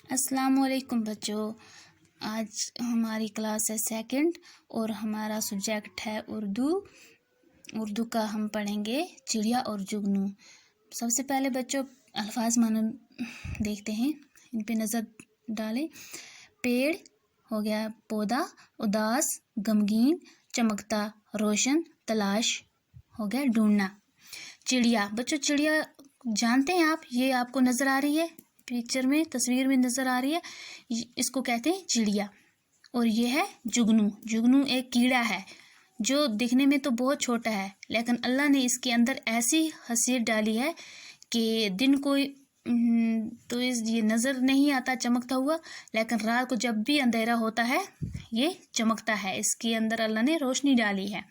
अस्सलाम वालेकुम बच्चों। आज हमारी क्लास है सेकंड और हमारा सब्जेक्ट है उर्दू का हम पढ़ेंगे चिड़िया और जुगनू। सबसे पहले बच्चों अल्फाज मानो देखते हैं, इन पे नज़र डालें। पेड़ हो गया पौधा, उदास, गमगीन, चमकता, रोशन, तलाश हो गया ढूंढना। चिड़िया बच्चों, चिड़िया जानते हैं आप, ये आपको नज़र आ रही है पिक्चर में, तस्वीर में नज़र आ रही है, इसको कहते हैं चिड़िया। और ये है जुगनू। जुगनू एक कीड़ा है जो दिखने में तो बहुत छोटा है, लेकिन अल्लाह ने इसके अंदर ऐसी हसीयत डाली है कि दिन को तो ये नज़र नहीं आता चमकता हुआ, लेकिन रात को जब भी अंधेरा होता है ये चमकता है। इसके अंदर अल्लाह ने रोशनी डाली है।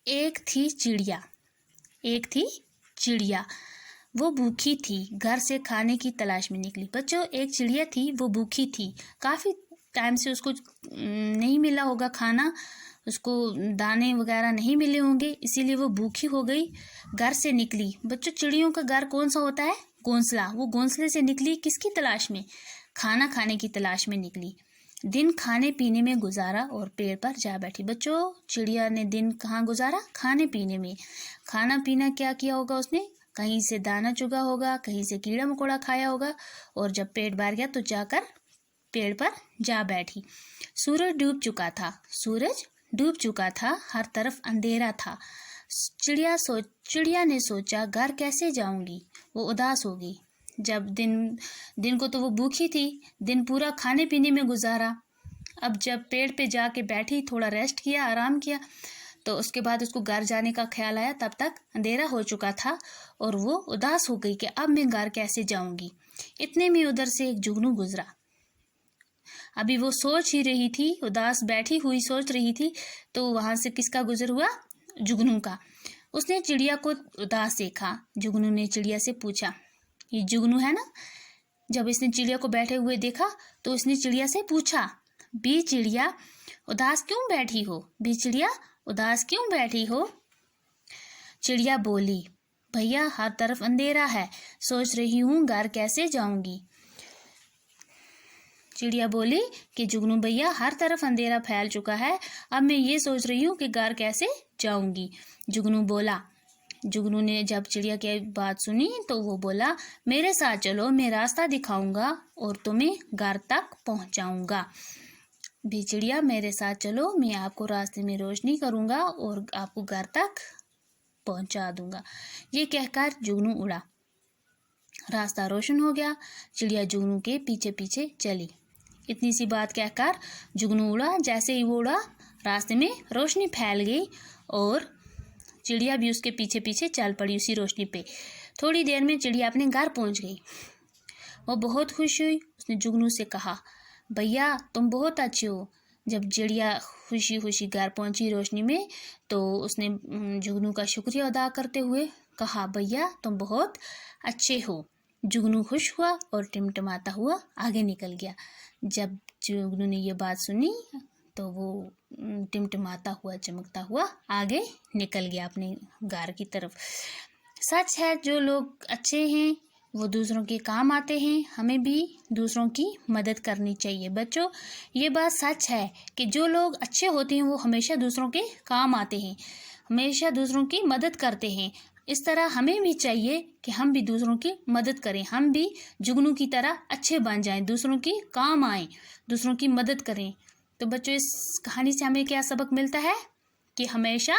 एक थी चिड़िया, वो भूखी थी, घर से खाने की तलाश में निकली। बच्चों एक चिड़िया थी, वो भूखी थी, काफ़ी टाइम से उसको नहीं मिला होगा खाना, उसको दाने वगैरह नहीं मिले होंगे, इसीलिए वो भूखी हो गई, घर से निकली। बच्चों चिड़ियों का घर कौन सा होता है? घोंसला। वो घोंसले से निकली किसकी तलाश में? खाना खाने की तलाश में निकली। दिन खाने पीने में गुजारा और पेड़ पर जा बैठी। बच्चों चिड़िया ने दिन कहाँ गुजारा? खाने पीने में। खाना पीना क्या किया होगा उसने? कहीं से दाना चुगा होगा, कहीं से कीड़ा मकोड़ा खाया होगा, और जब पेट भर गया तो जाकर पेड़ पर जा बैठी। सूरज डूब चुका था, हर तरफ अंधेरा था। चिड़िया ने सोचा घर कैसे जाऊंगी। वो उदास हो गई। जब दिन को तो वो भूखी थी, दिन पूरा खाने पीने में गुजारा। अब जब पेड़ पे जाके बैठी, थोड़ा रेस्ट किया, आराम किया, तो उसके बाद उसको घर जाने का ख्याल आया। तब तक अंधेरा हो चुका था और वो उदास हो गई कि अब मैं घर कैसे जाऊंगी। इतने में उधर से एक जुगनू गुजरा। अभी वो सोच ही रही थी, उदास बैठी हुई सोच रही थी, तो वहां से किसका गुजर हुआ? जुगनू का। उसने चिड़िया को उदास देखा। जुगनू ने चिड़िया से पूछा, ये जुगनू है ना? जब इसने चिड़िया को बैठे हुए देखा तो इसने चिड़िया से पूछा, बी चिड़िया उदास क्यों बैठी हो? चिड़िया बोली, भैया हर तरफ अंधेरा है, सोच रही हूँ घर कैसे जाऊंगी। चिड़िया बोली कि जुगनू भैया हर तरफ अंधेरा फैल चुका है, अब मैं ये सोच रही हूँ कि घर कैसे जाऊंगी। जुगनू ने जब चिड़िया की बात सुनी तो वो बोला, मेरे साथ चलो, मैं रास्ता दिखाऊंगा और तुम्हें घर तक पहुंचाऊंगा। भी चिड़िया मेरे साथ चलो, मैं आपको रास्ते में रोशनी करूंगा और आपको घर तक पहुंचा दूंगा। ये कहकर जुगनू उड़ा। रास्ता रोशन हो गया। चिड़िया जुगनू के पीछे पीछे चली। इतनी सी बात कहकर जुगनू उड़ा। जैसे ही वो उड़ा, रास्ते में रोशनी फैल गई और चिड़िया भी उसके पीछे पीछे चल पड़ी उसी रोशनी पे। थोड़ी देर में चिड़िया अपने घर पहुंच गई। वो बहुत खुश हुई। उसने जुगनू से कहा, भैया तुम बहुत अच्छे हो। जब चिड़िया खुशी खुशी घर पहुंची रोशनी में, तो उसने जुगनू का शुक्रिया अदा करते हुए कहा, भैया तुम बहुत अच्छे हो। जुगनू खुश हुआ और टिमटिमाता हुआ आगे निकल गया। जब जुगनू ने ये बात सुनी तो वो टिमटिमाता हुआ, चमकता हुआ आगे निकल गया अपने घर की तरफ। सच है, जो लोग अच्छे हैं वो दूसरों के काम आते हैं। हमें भी दूसरों की मदद करनी चाहिए। बच्चों ये बात सच है कि जो लोग अच्छे होते हैं वो हमेशा दूसरों के काम आते हैं, हमेशा दूसरों की मदद करते हैं। इस तरह हमें भी चाहिए कि हम भी दूसरों की मदद करें, हम भी जुगनू की तरह अच्छे बन जाएं, दूसरों की काम आएं, दूसरों की मदद करें। तो बच्चों इस कहानी से हमें क्या सबक मिलता है? कि हमेशा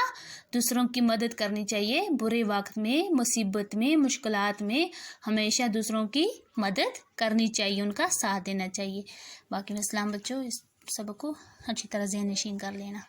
दूसरों की मदद करनी चाहिए। बुरे वक्त में, मुसीबत में, मुश्किलात में हमेशा दूसरों की मदद करनी चाहिए, उनका साथ देना चाहिए। बाकी अस्सलाम बच्चों, इस सबक को अच्छी तरह ज़हन नशीन कर लेना।